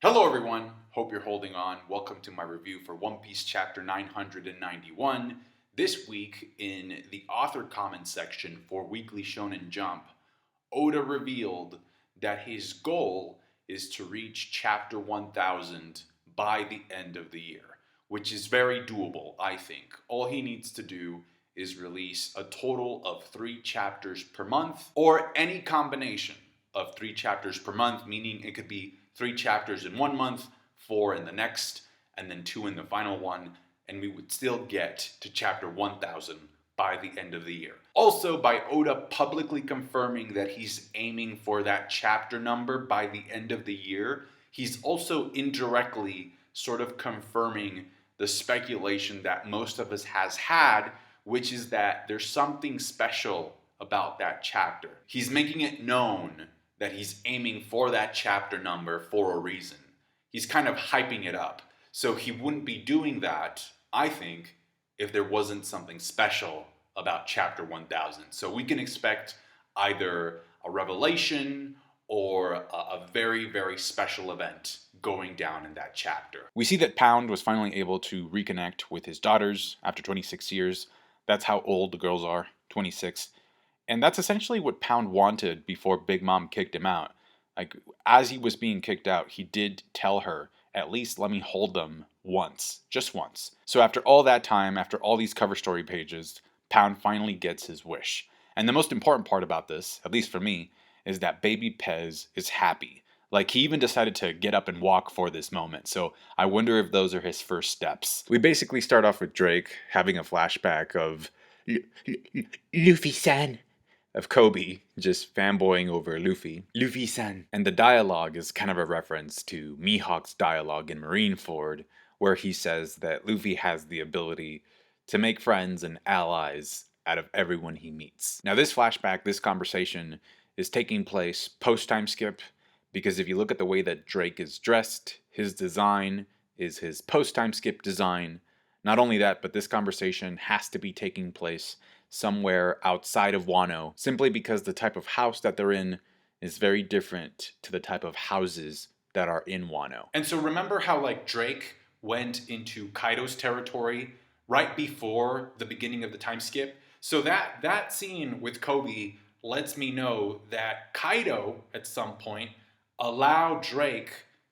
Hello everyone, hope you're holding on. Welcome to my review for One Piece chapter 991. This week in the author comments section for Weekly Shonen Jump, Oda revealed that his goal is to reach chapter 1000 by the end of the year, which is very doable, I think. All he needs to do is release a total of 3 chapters per month, or any combination of 3 chapters per month, meaning it could be 3 chapters in 1 month, 4 in the next, and then 2 in the final one, and we would still get to chapter 1000 by the end of the year. Also, by Oda publicly confirming that he's aiming for that chapter number by the end of the year, he's also indirectly sort of confirming the speculation that most of us has had, which is that there's something special about that chapter. He's making it known that he's aiming for that chapter number for a reason. He's kind of hyping it up. So he wouldn't be doing that, I think, if there wasn't something special about chapter 1000. So we can expect either a revelation or a very, very special event going down in that chapter. We see that Pound was finally able to reconnect with his daughters after 26 years. That's how old the girls are, 26. And that's essentially what Pound wanted before Big Mom kicked him out. Like, as he was being kicked out, he did tell her, at least let me hold them once, just once. So after all that time, after all these cover story pages, Pound finally gets his wish. And the most important part about this, at least for me, is that Baby Pez is happy. Like, he even decided to get up and walk for this moment. So I wonder if those are his first steps. We basically start off with Drake having a flashback of Luffy-san, of Kobe just fanboying over Luffy. Luffy-san. And the dialogue is kind of a reference to Mihawk's dialogue in Marineford, where he says that Luffy has the ability to make friends and allies out of everyone he meets. Now this flashback, this conversation, is taking place post-time skip, because if you look at the way that Drake is dressed, his design is his post-time skip design. Not only that, but this conversation has to be taking place somewhere outside of Wano, simply because the type of house that they're in is very different to the type of houses that are in Wano. And so remember how Drake went into Kaido's territory right before the beginning of the time skip? So that scene with Kobe lets me know that Kaido at some point allowed Drake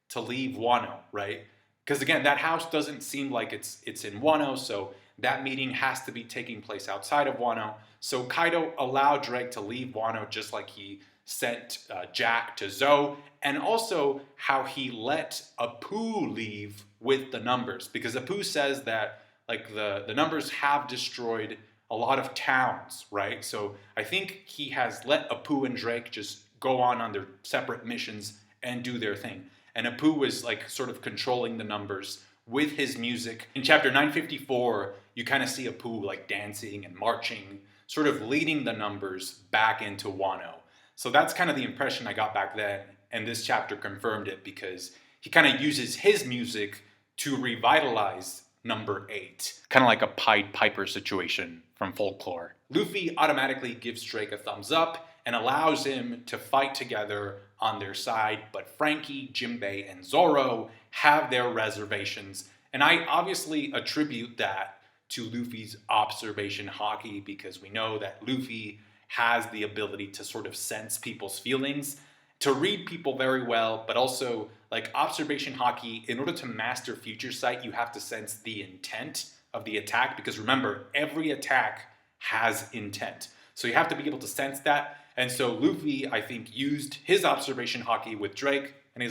to leave Wano, right? Because again, that house doesn't seem like it's in Wano, so that meeting has to be taking place outside of Wano. So Kaido allowed Drake to leave Wano just like he sent Jack to Zou, and also how he let Apoo leave with the numbers, because Apoo says that the numbers have destroyed a lot of towns, right? So I think he has let Apoo and Drake just go on their separate missions and do their thing. And Apoo was sort of controlling the numbers with his music. In chapter 954, you kind of see Apoo dancing and marching, sort of leading the numbers back into Wano. So that's kind of the impression I got back then, and this chapter confirmed it because he kind of uses his music to revitalize number 8. Kind of like a Pied Piper situation from folklore. Luffy automatically gives Drake a thumbs up and allows him to fight together on their side, but Frankie, Jinbei, and Zoro have their reservations, and I obviously attribute that to Luffy's observation haki, because we know that Luffy has the ability to sort of sense people's feelings, to read people very well, but also observation haki, in order to master future sight, you have to sense the intent of the attack, because remember, every attack has intent. So you have to be able to sense that. And so Luffy, I think, used his observation haki with Drake, and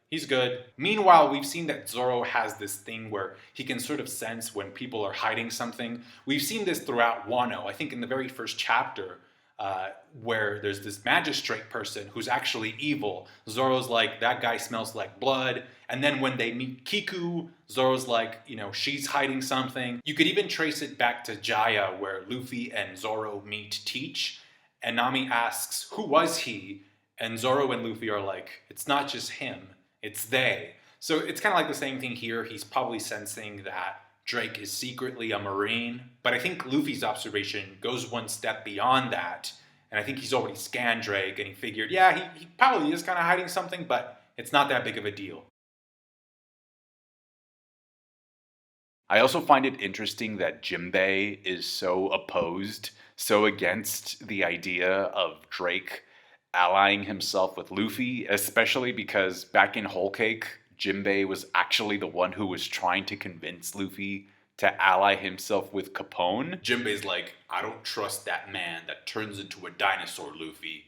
he's good. Meanwhile, we've seen that Zoro has this thing where he can sort of sense when people are hiding something. We've seen this throughout Wano. I think in the very first chapter, where there's this magistrate person who's actually evil. Zoro's that guy smells like blood. And then when they meet Kiku, Zoro's she's hiding something. You could even trace it back to Jaya, where Luffy and Zoro meet Teach. And Nami asks, who was he? And Zoro and Luffy are it's not just him, it's they. So it's kind of the same thing here. He's probably sensing that Drake is secretly a Marine. But I think Luffy's observation goes one step beyond that. And I think he's already scanned Drake and he figured, yeah, he probably is kind of hiding something, but it's not that big of a deal. I also find it interesting that Jinbei is so opposed, so against the idea of Drake allying himself with Luffy, especially because back in Whole Cake, Jinbei was actually the one who was trying to convince Luffy to ally himself with Capone. Jinbei's like, I don't trust that man that turns into a dinosaur, Luffy,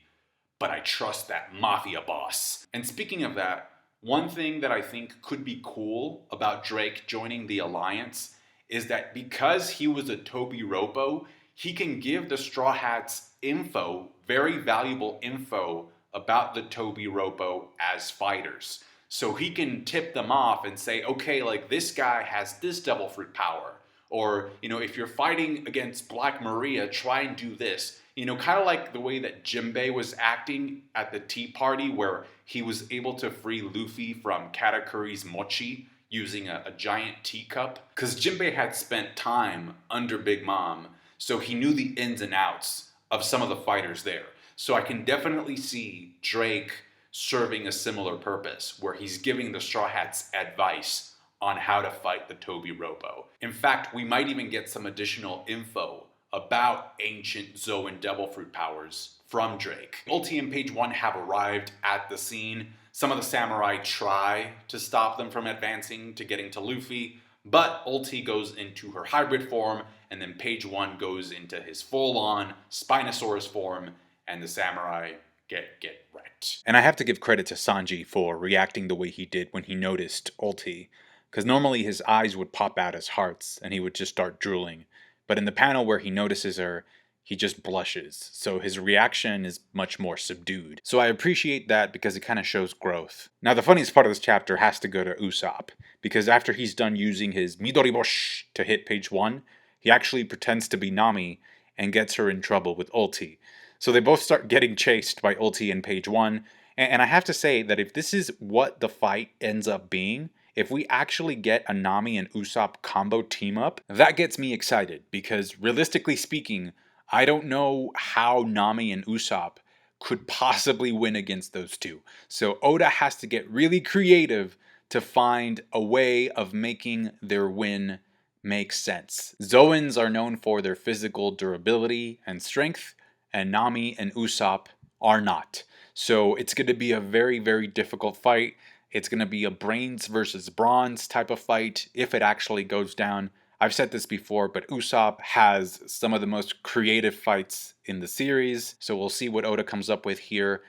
but I trust that mafia boss. And speaking of that, one thing that I think could be cool about Drake joining the Alliance is that because he was a Tobi Roppo, he can give the Straw Hats info, very valuable info about the Tobi Roppo as fighters. So he can tip them off and say, okay, like this guy has this devil fruit power. Or, if you're fighting against Black Maria, try and do this. Kind of like the way that Jinbei was acting at the tea party where he was able to free Luffy from Katakuri's mochi using a giant teacup. Because Jinbei had spent time under Big Mom, so he knew the ins and outs of some of the fighters there. So I can definitely see Drake serving a similar purpose, where he's giving the Straw Hats advice on how to fight the Tobi Roppo. In fact, we might even get some additional info about ancient Zoan devil fruit powers from Drake. Ulti and Page 1 have arrived at the scene. Some of the samurai try to stop them from advancing to getting to Luffy, but Ulti goes into her hybrid form, and then Page 1 goes into his full-on Spinosaurus form, and the samurai get wrecked. And I have to give credit to Sanji for reacting the way he did when he noticed Ulti, because normally his eyes would pop out as hearts and he would just start drooling. But in the panel where he notices her, he just blushes. So his reaction is much more subdued. So I appreciate that because it kind of shows growth. Now the funniest part of this chapter has to go to Usopp, because after he's done using his Midoribosh to hit Page 1, he actually pretends to be Nami and gets her in trouble with Ulti. So they both start getting chased by Ulti and Page 1. And I have to say that if this is what the fight ends up being, if we actually get a Nami and Usopp combo team up, that gets me excited, because realistically speaking, I don't know how Nami and Usopp could possibly win against those two. So Oda has to get really creative to find a way of making their win make sense. Zoans are known for their physical durability and strength, and Nami and Usopp are not. So it's going to be a very, very difficult fight. It's going to be a brains versus bronze type of fight if it actually goes down. I've said this before, but Usopp has some of the most creative fights in the series, so we'll see what Oda comes up with here.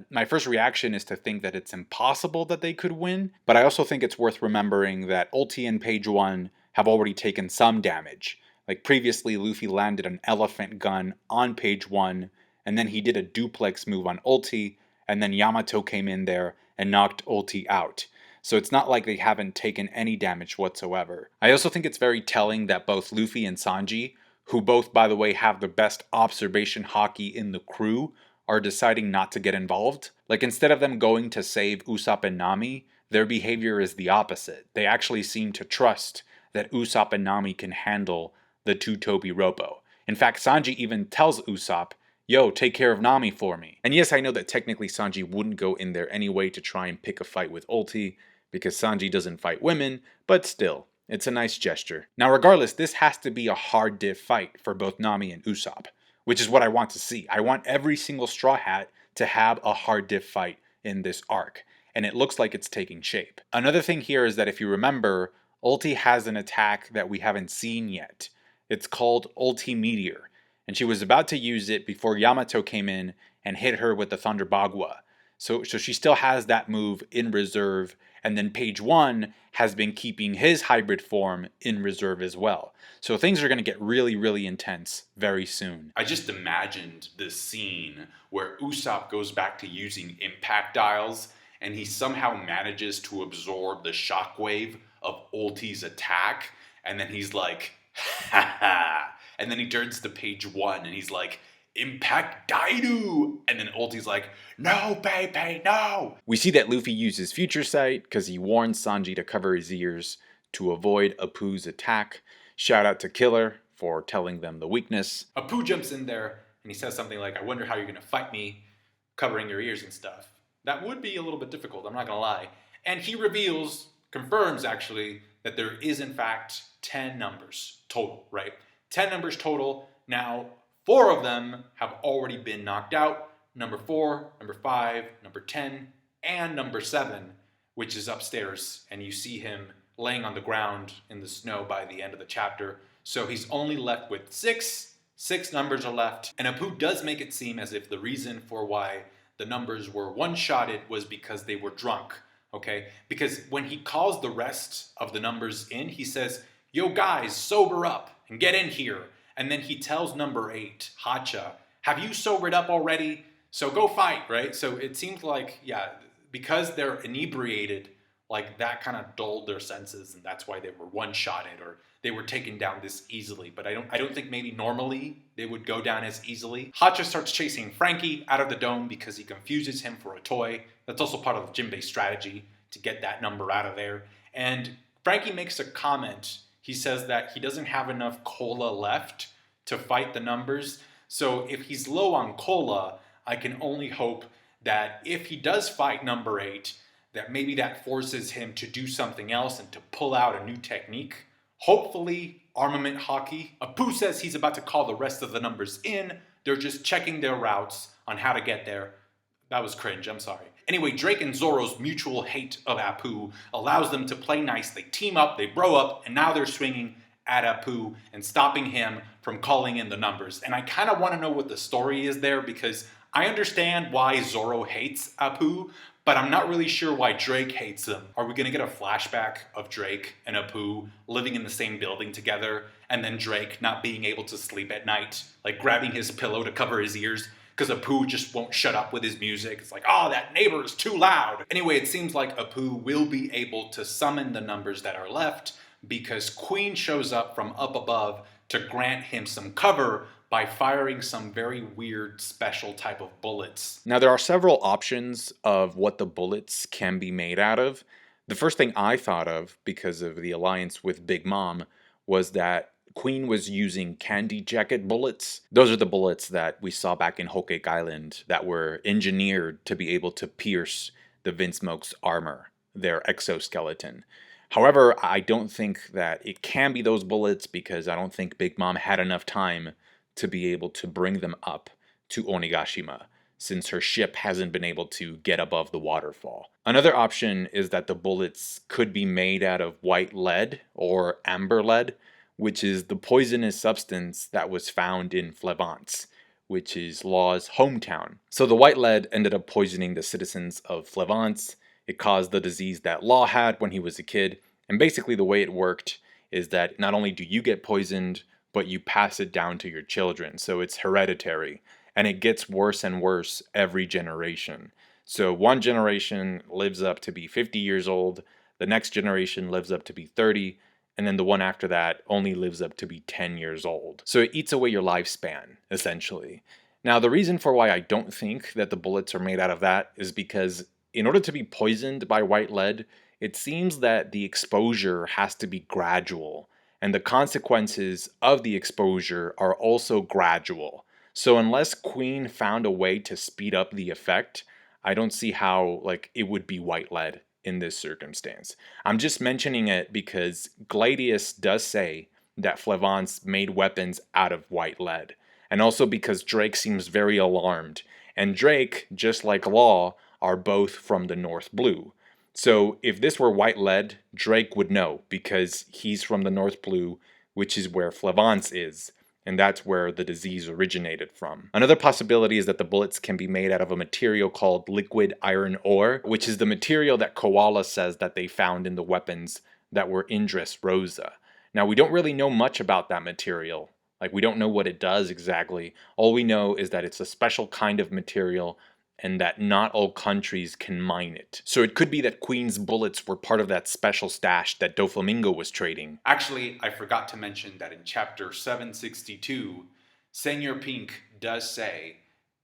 My first reaction is to think that it's impossible that they could win, but I also think it's worth remembering that Ulti and Page 1 have already taken some damage. Like previously, Luffy landed an elephant gun on Page 1, and then he did a duplex move on Ulti, and then Yamato came in there and knocked Ulti out. So it's not like they haven't taken any damage whatsoever. I also think it's very telling that both Luffy and Sanji, who both, by the way, have the best observation haki in the crew, are deciding not to get involved. Like, instead of them going to save Usopp and Nami, their behavior is the opposite. They actually seem to trust that Usopp and Nami can handle the two Tobi Roppo. In fact, Sanji even tells Usopp, yo, take care of Nami for me. And yes, I know that technically Sanji wouldn't go in there anyway to try and pick a fight with Ulti, because Sanji doesn't fight women, but still, it's a nice gesture. Now regardless, this has to be a hard div fight for both Nami and Usopp, which is what I want to see. I want every single Straw Hat to have a hard div fight in this arc, and it looks like it's taking shape. Another thing here is that if you remember, Ulti has an attack that we haven't seen yet. It's called Ulti Meteor, and she was about to use it before Yamato came in and hit her with the Thunder Bagua. So she still has that move in reserve, and then Page 1 has been keeping his hybrid form in reserve as well. So things are going to get really, really intense very soon. I just imagined this scene where Usopp goes back to using impact dials, and he somehow manages to absorb the shockwave of Ulti's attack, and then he's like, ha ha. And then he turns to Page 1 and he's like, Impact Daidu! And then Ulti's like, no, baby, no! We see that Luffy uses Future Sight because he warns Sanji to cover his ears to avoid Apoo's attack. Shout out to Killer for telling them the weakness. Apoo jumps in there and he says something like, I wonder how you're going to fight me covering your ears and stuff. That would be a little bit difficult, I'm not going to lie. And he confirms actually, that there is in fact 10 numbers total, right? 10 numbers total. Now, 4 of them have already been knocked out. Number 4, number 5, number 10, and number 7, which is upstairs. And you see him laying on the ground in the snow by the end of the chapter. So he's only left with 6. 6 numbers are left. And Apoo does make it seem as if the reason for why the numbers were one-shotted was because they were drunk. Okay? Because when he calls the rest of the numbers in, he says, "Yo guys, sober up and get in here." And then he tells number 8, Hacha, "Have you sobered up already? So go fight," right? So it seems like, yeah, because they're inebriated, like that kind of dulled their senses, and that's why they were one-shotted or they were taken down this easily. But I don't think maybe normally they would go down as easily. Hacha starts chasing Frankie out of the dome because he confuses him for a toy. That's also part of Jinbei's strategy to get that number out of there. And Frankie makes a comment. He says that he doesn't have enough cola left to fight the numbers. So if he's low on cola, I can only hope that if he does fight number 8, that maybe that forces him to do something else and to pull out a new technique. Hopefully, armament haki. Apoo says he's about to call the rest of the numbers in. They're just checking their routes on how to get there. That was cringe, I'm sorry. Anyway, Drake and Zoro's mutual hate of Apoo allows them to play nice. They team up, they bro up, and now they're swinging at Apoo and stopping him from calling in the numbers. And I kind of want to know what the story is there, because I understand why Zoro hates Apoo, but I'm not really sure why Drake hates him. Are we going to get a flashback of Drake and Apoo living in the same building together, and then Drake not being able to sleep at night, like grabbing his pillow to cover his ears because Apoo just won't shut up with his music? It's like, oh, that neighbor is too loud. Anyway, it seems like Apoo will be able to summon the numbers that are left because Queen shows up from up above to grant him some cover by firing some very weird special type of bullets. Now, there are several options of what the bullets can be made out of. The first thing I thought of, because of the alliance with Big Mom, was that Queen was using candy jacket bullets. Those are the bullets that we saw back in Whole Cake Island that were engineered to be able to pierce the Vinsmoke's armor, their exoskeleton. However, I don't think that it can be those bullets because I don't think Big Mom had enough time to be able to bring them up to Onigashima, since her ship hasn't been able to get above the waterfall. Another option is that the bullets could be made out of white lead or amber lead, which is the poisonous substance that was found in Flevance, which is Law's hometown. So the white lead ended up poisoning the citizens of Flevance. It caused the disease that Law had when he was a kid, and basically the way it worked is that not only do you get poisoned, but you pass it down to your children. So it's hereditary, and it gets worse and worse every generation. So one generation lives up to be 50 years old, the next generation lives up to be 30, and then the one after that only lives up to be 10 years old. So it eats away your lifespan, essentially. Now, the reason for why I don't think that the bullets are made out of that is because in order to be poisoned by white lead, it seems that the exposure has to be gradual, and the consequences of the exposure are also gradual. So unless Queen found a way to speed up the effect, I don't see how it would be white lead in this circumstance. I'm just mentioning it because Gladius does say that Flevance made weapons out of white lead, and also because Drake seems very alarmed, and Drake, just like Law, are both from the North Blue. So if this were white lead, Drake would know because he's from the North Blue, which is where Flevance is, and that's where the disease originated from. Another possibility is that the bullets can be made out of a material called liquid iron ore, which is the material that Koala says that they found in the weapons that were in Dressrosa. Now, we don't really know much about that material. We don't know what it does exactly. All we know is that it's a special kind of material and that not all countries can mine it. So it could be that Queen's bullets were part of that special stash that Doflamingo was trading. Actually, I forgot to mention that in chapter 762, Senor Pink does say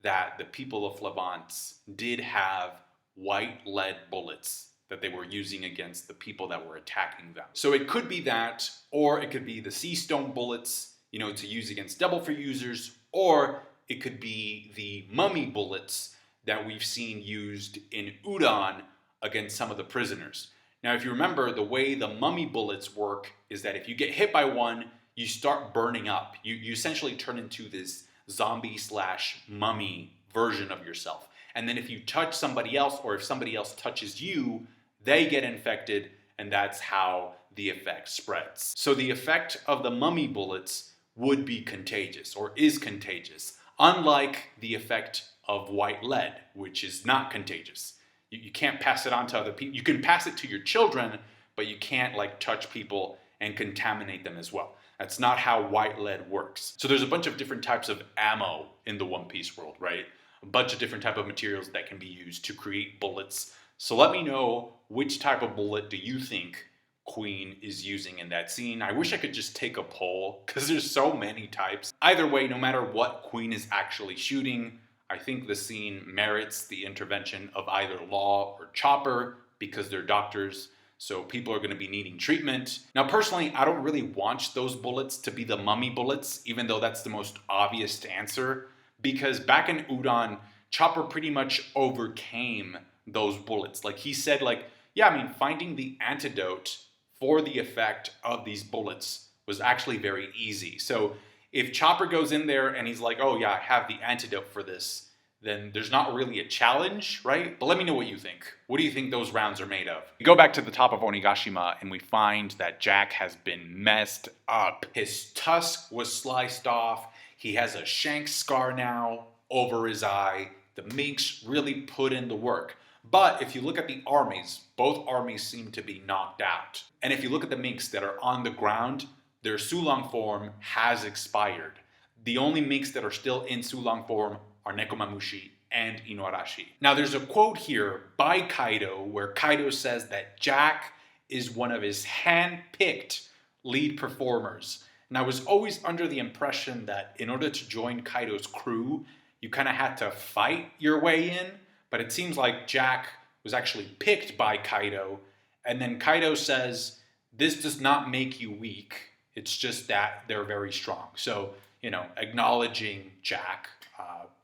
that the people of Flevance did have white lead bullets that they were using against the people that were attacking them. So it could be that, or it could be the sea stone bullets, to use against Double for users, or it could be the mummy bullets that we've seen used in Udon against some of the prisoners. Now, if you remember, the way the mummy bullets work is that if you get hit by one, you start burning up. You essentially turn into this zombie slash mummy version of yourself. And then if you touch somebody else, or if somebody else touches you, they get infected, and that's how the effect spreads. So the effect of the mummy bullets would be contagious, or is contagious, unlike the effect of white lead, which is not contagious. You can't pass it on to other people. You can pass it to your children, but you can't like touch people and contaminate them as well. That's not how white lead works. So there's a bunch of different types of ammo in the One Piece world, right? A bunch of different type of materials that can be used to create bullets. So let me know, which type of bullet do you think Queen is using in that scene? I wish I could just take a poll, because there's so many types. Either way, no matter what Queen is actually shooting, I think the scene merits the intervention of either Law or Chopper, because they're doctors, so people are going to be needing treatment. Now, personally, I don't really want those bullets to be the mummy bullets, even though that's the most obvious answer, because back in Udon, Chopper pretty much overcame those bullets. Like, he said, like, yeah, I mean, finding the antidote for the effect of these bullets was actually very easy. So if Chopper goes in there and he's like, oh yeah, I have the antidote for this, then there's not really a challenge, right? But let me know what you think. What do you think those rounds are made of? We go back to the top of Onigashima and we find that Jack has been messed up. His tusk was sliced off. He has a shank scar now over his eye. The Minks really put in the work. But if you look at the armies, both armies seem to be knocked out. And if you look at the Minks that are on the ground, their Sulong form has expired. The only Minks that are still in Sulong form are Nekomamushi and Inuarashi. Now there's a quote here by Kaido where Kaido says that Jack is one of his hand-picked lead performers. And I was always under the impression that in order to join Kaido's crew, you kind of had to fight your way in. But it seems like Jack was actually picked by Kaido. And then Kaido says, this does not make you weak. It's just that they're very strong. So, you know, acknowledging Jack.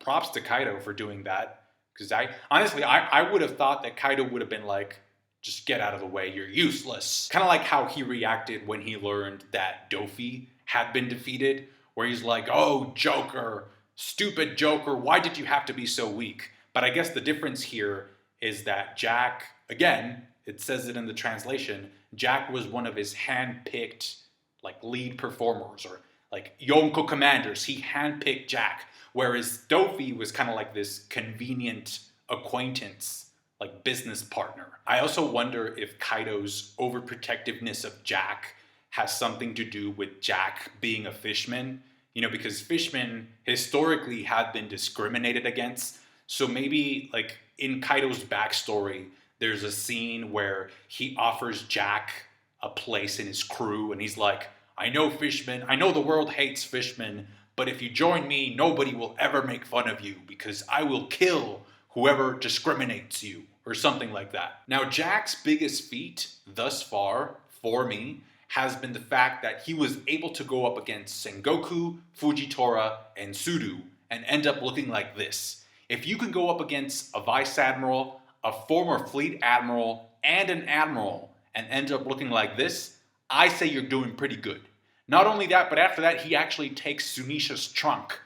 Props to Kaido for doing that. Because I would have thought that Kaido would have been like, just get out of the way, you're useless. Kind of like how he reacted when he learned that Dofi had been defeated. Where he's like, oh, Joker, stupid Joker, why did you have to be so weak? But I guess the difference here is that Jack, again, it says it in the translation, Jack was one of his hand-picked like lead performers, or like Yonko commanders. He handpicked Jack, whereas Dofi was kind of like this convenient acquaintance, like business partner. I also wonder if Kaido's overprotectiveness of Jack has something to do with Jack being a fishman, you know, because fishmen historically have been discriminated against. So maybe like in Kaido's backstory, there's a scene where he offers Jack a place in his crew, and he's like, I know fishmen, I know the world hates fishmen, but if you join me, nobody will ever make fun of you because I will kill whoever discriminates you, or something like that. Now, Jack's biggest feat thus far, for me, has been the fact that he was able to go up against Sengoku, Fujitora, and Sudu, and end up looking like this. If you can go up against a vice admiral, a former fleet admiral, and an admiral, and end up looking like this, I say you're doing pretty good. Not only that, but after that, he actually takes Sunisha's trunk,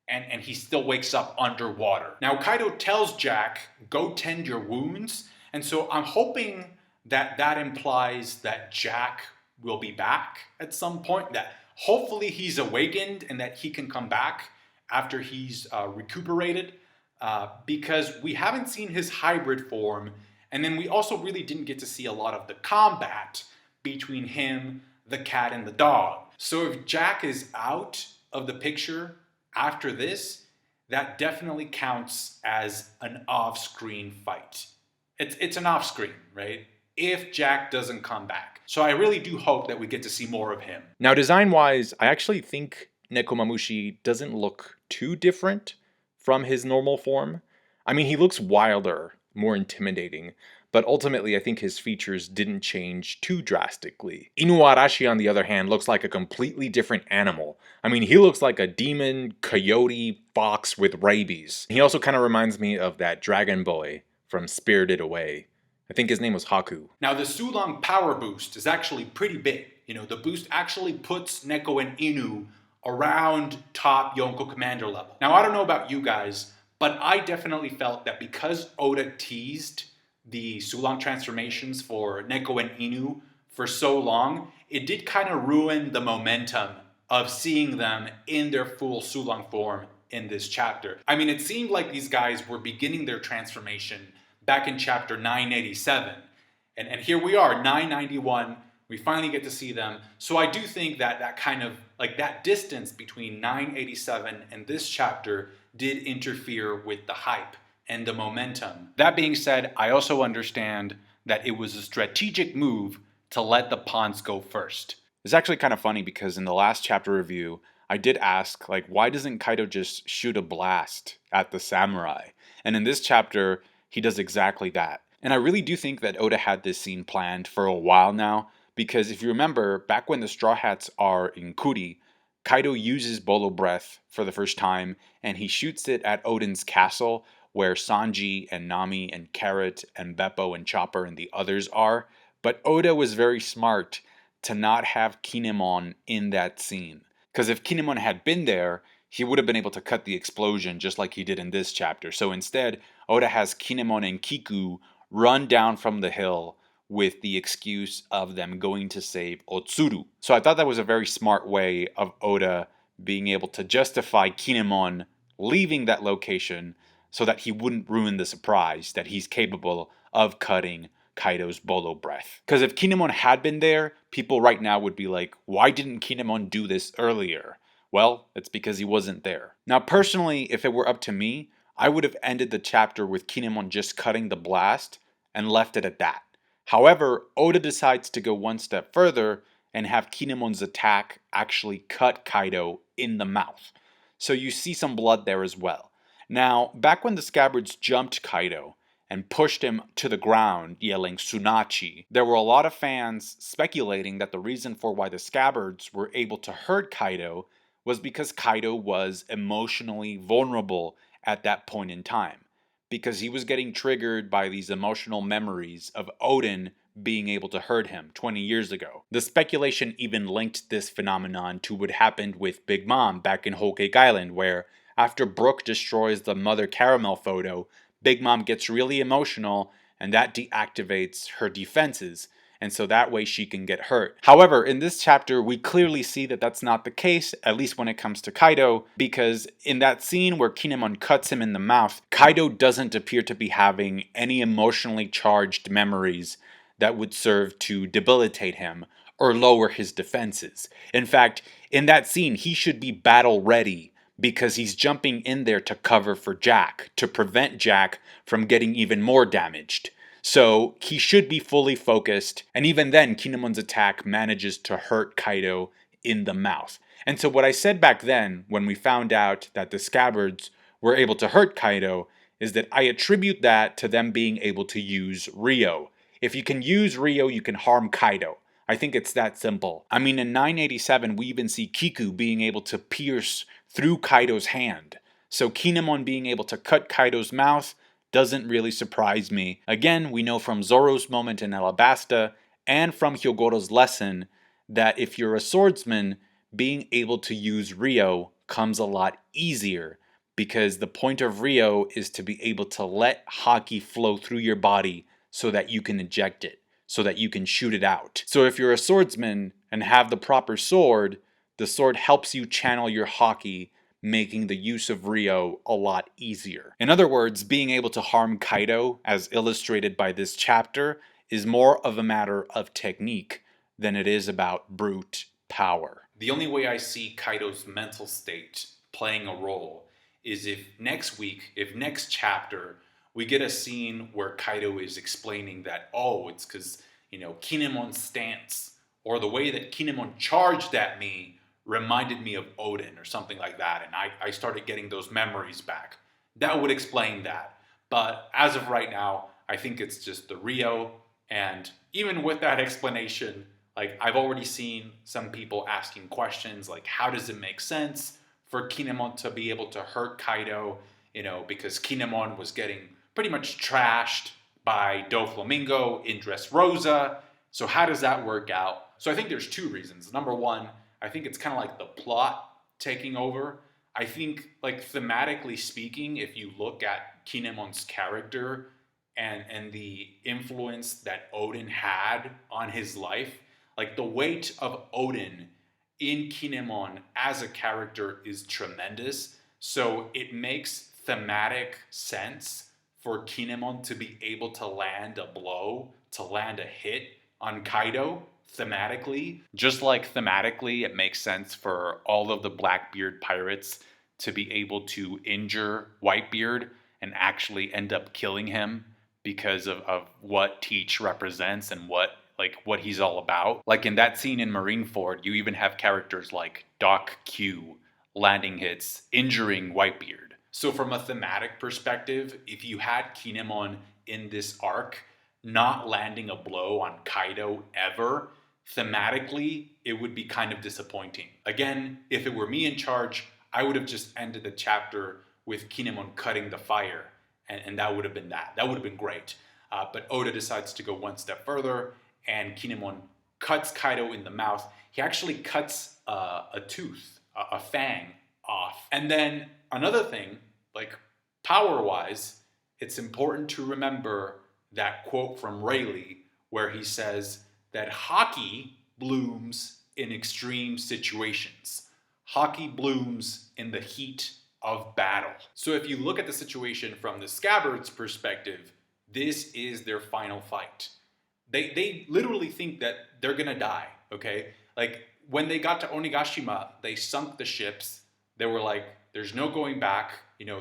and he still wakes up underwater. Now, Kaido tells Jack, go tend your wounds, and so I'm hoping that that implies that Jack will be back at some point, that hopefully he's awakened and that he can come back after he's recuperated, because we haven't seen his hybrid form, and then we also really didn't get to see a lot of the combat between him, the cat, and the dog. So if Jack is out of the picture after this, that definitely counts as an off-screen fight. It's an off-screen, right? If Jack doesn't come back. So I really do hope that we get to see more of him. Now, design-wise, I actually think Nekomamushi doesn't look too different from his normal form. I mean, he looks wilder, more intimidating, but ultimately I think his features didn't change too drastically. Inuarashi, on the other hand, looks like a completely different animal. I mean, he looks like a demon, coyote, fox with rabies. He also kind of reminds me of that dragon boy from Spirited Away. I think his name was Haku. Now, the Soolong power boost is actually pretty big. The boost actually puts Neko and Inu around top Yonko commander level. Now, I don't know about you guys, but I definitely felt that because Oda teased the Soolong transformations for Neko and Inu for so long, it did kind of ruin the momentum of seeing them in their full Soolong form in this chapter. I mean, it seemed like these guys were beginning their transformation back in chapter 987. And here we are, 991. We finally get to see them. So I do think that kind of, like that distance between 987 and this chapter did interfere with the hype and the momentum. That being said, I also understand that it was a strategic move to let the pawns go first. It's actually kind of funny because in the last chapter review, I did ask, like, why doesn't Kaido just shoot a blast at the samurai? And in this chapter, he does exactly that. And I really do think that Oda had this scene planned for a while now, because if you remember, back when the Straw Hats are in Kuri, Kaido uses Bolo Breath for the first time, and he shoots it at Odin's castle, where Sanji and Nami and Carrot and Beppo and Chopper and the others are. But Oda was very smart to not have Kinemon in that scene. Because if Kinemon had been there, he would have been able to cut the explosion just like he did in this chapter. So instead, Oda has Kinemon and Kiku run down from the hill with the excuse of them going to save Otsuru. So I thought that was a very smart way of Oda being able to justify Kinemon leaving that location so that he wouldn't ruin the surprise that he's capable of cutting Kaido's Bolo Breath. Because if Kinemon had been there, people right now would be like, why didn't Kinemon do this earlier? Well, it's because he wasn't there. Now, personally, if it were up to me, I would have ended the chapter with Kinemon just cutting the blast and left it at that. However, Oda decides to go one step further and have Kinemon's attack actually cut Kaido in the mouth. So you see some blood there as well. Now, back when the Scabbards jumped Kaido and pushed him to the ground, yelling Tsunachi, there were a lot of fans speculating that the reason for why the Scabbards were able to hurt Kaido was because Kaido was emotionally vulnerable at that point in time, because he was getting triggered by these emotional memories of Odin being able to hurt him 20 years ago. The speculation even linked this phenomenon to what happened with Big Mom back in Whole Cake Island, where after Brooke destroys the Mother Caramel photo, Big Mom gets really emotional and that deactivates her defenses, and so that way she can get hurt. However, in this chapter, we clearly see that that's not the case, at least when it comes to Kaido, because in that scene where Kinemon cuts him in the mouth, Kaido doesn't appear to be having any emotionally charged memories that would serve to debilitate him or lower his defenses. In fact, in that scene, he should be battle ready because he's jumping in there to cover for Jack, to prevent Jack from getting even more damaged. So he should be fully focused, and even then, Kinemon's attack manages to hurt Kaido in the mouth. And so what I said back then, when we found out that the Scabbards were able to hurt Kaido, is that I attribute that to them being able to use Rio. If you can use Rio, you can harm Kaido. I think it's that simple. I mean, in 987, we even see Kiku being able to pierce through Kaido's hand. So Kinemon being able to cut Kaido's mouth doesn't really surprise me. Again, we know from Zoro's moment in Alabasta and from Hyogoro's lesson that if you're a swordsman, being able to use Rio comes a lot easier, because the point of Rio is to be able to let Haki flow through your body so that you can eject it, so that you can shoot it out. So if you're a swordsman and have the proper sword, the sword helps you channel your Haki, making the use of Rio a lot easier. In other words, being able to harm Kaido, as illustrated by this chapter, is more of a matter of technique than it is about brute power. The only way I see Kaido's mental state playing a role is if next chapter, we get a scene where Kaido is explaining that, oh, it's because, Kinemon's stance, or the way that Kinemon charged at me reminded me of Odin or something like that, and I started getting those memories back. That would explain that. But as of right now, I think it's just the Rio, and even with that explanation, like, I've already seen some people asking questions like, how does it make sense for Kinemon to be able to hurt Kaido, because Kinemon was getting pretty much trashed by Doflamingo in Dressrosa. So how does that work out? So I think there's two reasons. Number one, I think it's kind of like the plot taking over. I think, like, thematically speaking, if you look at Kinemon's character and the influence that Oden had on his life, like the weight of Oden in Kinemon as a character is tremendous. So it makes thematic sense for Kinemon to be able to land a blow, to land a hit on Kaido thematically. Just like thematically, it makes sense for all of the Blackbeard pirates to be able to injure Whitebeard and actually end up killing him because of what Teach represents and what he's all about. Like in that scene in Marineford, you even have characters like Doc Q landing hits, injuring Whitebeard. So from a thematic perspective, if you had Kinemon in this arc not landing a blow on Kaido ever, thematically, it would be kind of disappointing. Again, if it were me in charge, I would have just ended the chapter with Kinemon cutting the fire, and that would have been that. That would have been great. But Oda decides to go one step further, and Kinemon cuts Kaido in the mouth. He actually cuts a tooth, a fang off. And then another thing, like power-wise, it's important to remember that quote from Rayleigh where he says that Haki blooms in extreme situations. Haki blooms in the heat of battle. So if you look at the situation from the Scabbard's perspective, this is their final fight. They literally think that they're gonna die, okay? Like when they got to Onigashima, they sunk the ships. They were like, there's no going back,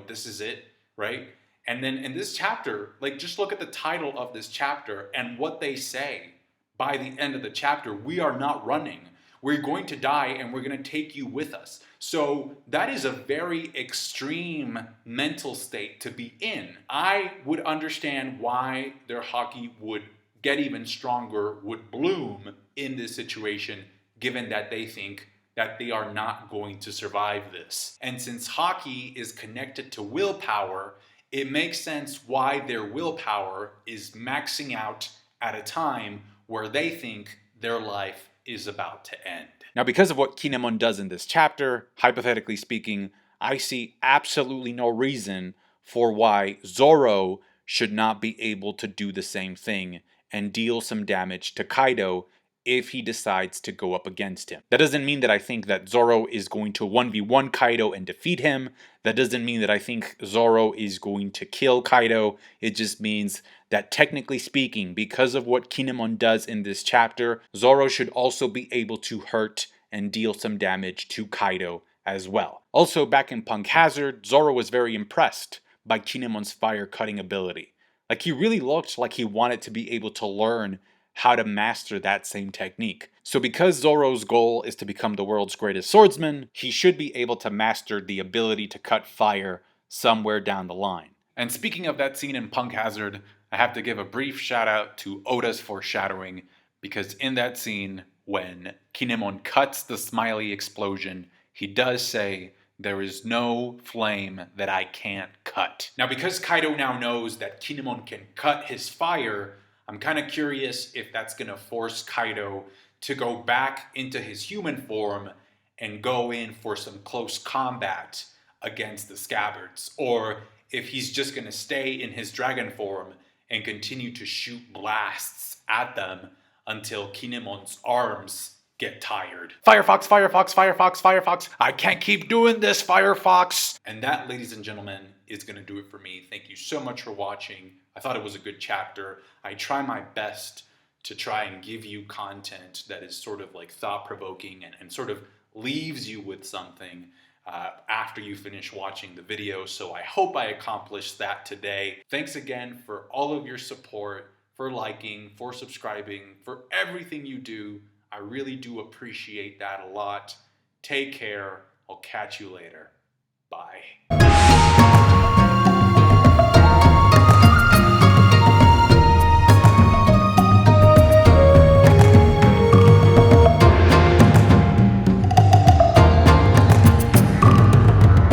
this is it, right? And then in this chapter, like just look at the title of this chapter and what they say by the end of the chapter. We are not running. We're going to die and we're going to take you with us. So that is a very extreme mental state to be in. I would understand why their Haki would get even stronger, would bloom in this situation, given that they think that they are not going to survive this. And since Haki is connected to willpower, it makes sense why their willpower is maxing out at a time where they think their life is about to end. Now, because of what Kinemon does in this chapter, hypothetically speaking, I see absolutely no reason for why Zoro should not be able to do the same thing and deal some damage to Kaido if he decides to go up against him. That doesn't mean that I think that Zoro is going to 1v1 Kaido and defeat him. That doesn't mean that I think Zoro is going to kill Kaido. It just means that technically speaking, because of what Kinemon does in this chapter, Zoro should also be able to hurt and deal some damage to Kaido as well. Also, back in Punk Hazard, Zoro was very impressed by Kinemon's fire cutting ability. Like, he really looked like he wanted to be able to learn how to master that same technique. So because Zoro's goal is to become the world's greatest swordsman, he should be able to master the ability to cut fire somewhere down the line. And speaking of that scene in Punk Hazard, I have to give a brief shout out to Oda's foreshadowing, because in that scene, when Kinemon cuts the smiley explosion, he does say, "There is no flame that I can't cut." Now, because Kaido now knows that Kinemon can cut his fire, I'm kind of curious if that's going to force Kaido to go back into his human form and go in for some close combat against the Scabbards, or if he's just going to stay in his dragon form and continue to shoot blasts at them until Kinemon's arms get tired. Firefox, Firefox, Firefox, Firefox. I can't keep doing this, Firefox. And that, ladies and gentlemen, is going to do it for me. Thank you so much for watching. I thought it was a good chapter. I try my best to try and give you content that is sort of like thought-provoking and sort of leaves you with something after you finish watching the video. So I hope I accomplished that today. Thanks again for all of your support, for liking, for subscribing, for everything you do. I really do appreciate that a lot. Take care. I'll catch you later. Bye.